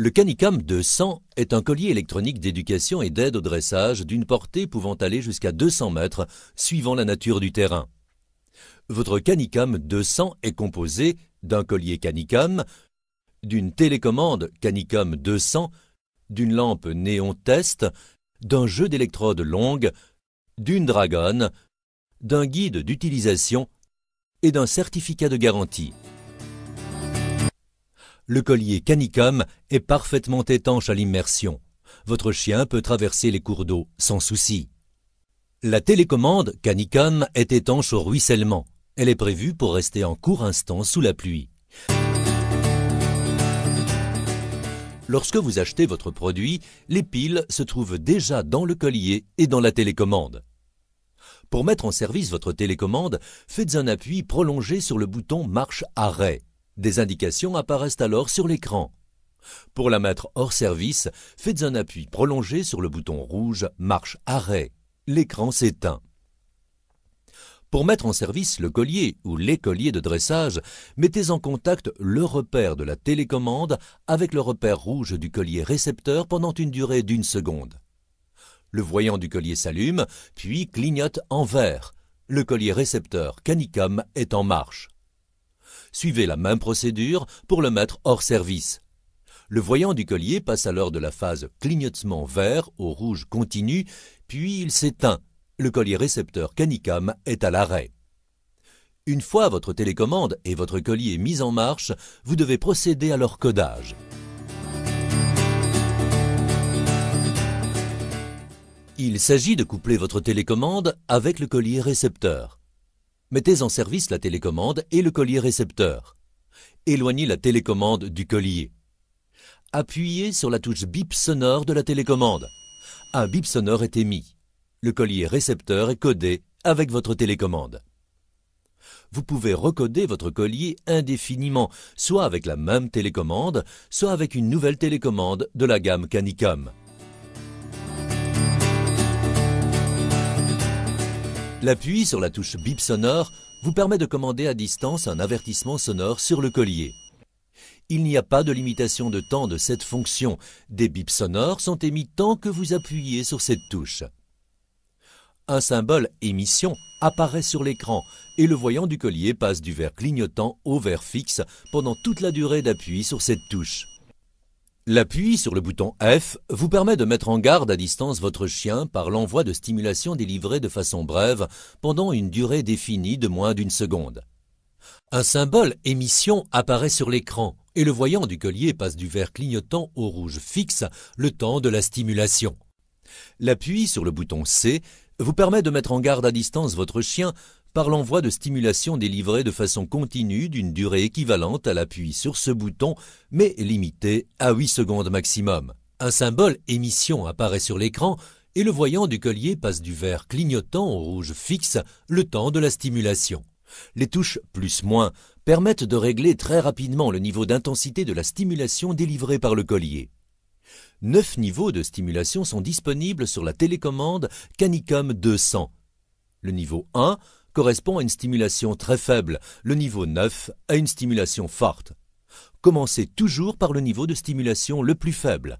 Le Canicam 200 est un collier électronique d'éducation et d'aide au dressage d'une portée pouvant aller jusqu'à 200 mètres, suivant la nature du terrain. Votre Canicam 200 est composé d'un collier Canicam, d'une télécommande Canicam 200, d'une lampe néon test, d'un jeu d'électrodes longues, d'une dragonne, d'un guide d'utilisation et d'un certificat de garantie. Le collier Canicam est parfaitement étanche à l'immersion. Votre chien peut traverser les cours d'eau sans souci. La télécommande Canicam est étanche au ruissellement. Elle est prévue pour rester un court instant sous la pluie. Lorsque vous achetez votre produit, les piles se trouvent déjà dans le collier et dans la télécommande. Pour mettre en service votre télécommande, faites un appui prolongé sur le bouton marche-arrêt. Des indications apparaissent alors sur l'écran. Pour la mettre hors service, faites un appui prolongé sur le bouton rouge marche-arrêt. L'écran s'éteint. Pour mettre en service le collier ou les colliers de dressage, mettez en contact le repère de la télécommande avec le repère rouge du collier récepteur pendant une durée d'1 seconde. Le voyant du collier s'allume, puis clignote en vert. Le collier récepteur Canicam est en marche. Suivez la même procédure pour le mettre hors service. Le voyant du collier passe alors de la phase clignotement vert au rouge continu, puis il s'éteint. Le collier récepteur Canicam est à l'arrêt. Une fois votre télécommande et votre collier mis en marche, vous devez procéder à leur codage. Il s'agit de coupler votre télécommande avec le collier récepteur. Mettez en service la télécommande et le collier récepteur. Éloignez la télécommande du collier. Appuyez sur la touche bip sonore de la télécommande. Un bip sonore est émis. Le collier récepteur est codé avec votre télécommande. Vous pouvez recoder votre collier indéfiniment, soit avec la même télécommande, soit avec une nouvelle télécommande de la gamme Canicam. L'appui sur la touche bip sonore vous permet de commander à distance un avertissement sonore sur le collier. Il n'y a pas de limitation de temps de cette fonction. Des bips sonores sont émis tant que vous appuyez sur cette touche. Un symbole émission apparaît sur l'écran et le voyant du collier passe du vert clignotant au vert fixe pendant toute la durée d'appui sur cette touche. L'appui sur le bouton F vous permet de mettre en garde à distance votre chien par l'envoi de stimulation délivrée de façon brève pendant une durée définie de moins d'1 seconde. Un symbole émission apparaît sur l'écran et le voyant du collier passe du vert clignotant au rouge fixe le temps de la stimulation. L'appui sur le bouton C vous permet de mettre en garde à distance votre chien par l'envoi de stimulation délivrée de façon continue d'une durée équivalente à l'appui sur ce bouton, mais limitée à 8 secondes maximum. Un symbole émission apparaît sur l'écran et le voyant du collier passe du vert clignotant au rouge fixe le temps de la stimulation. Les touches plus-moins permettent de régler très rapidement le niveau d'intensité de la stimulation délivrée par le collier. 9 niveaux de stimulation sont disponibles sur la télécommande Canicam 200. Le niveau 1 correspond à une stimulation très faible, le niveau 9 à une stimulation forte. Commencez toujours par le niveau de stimulation le plus faible.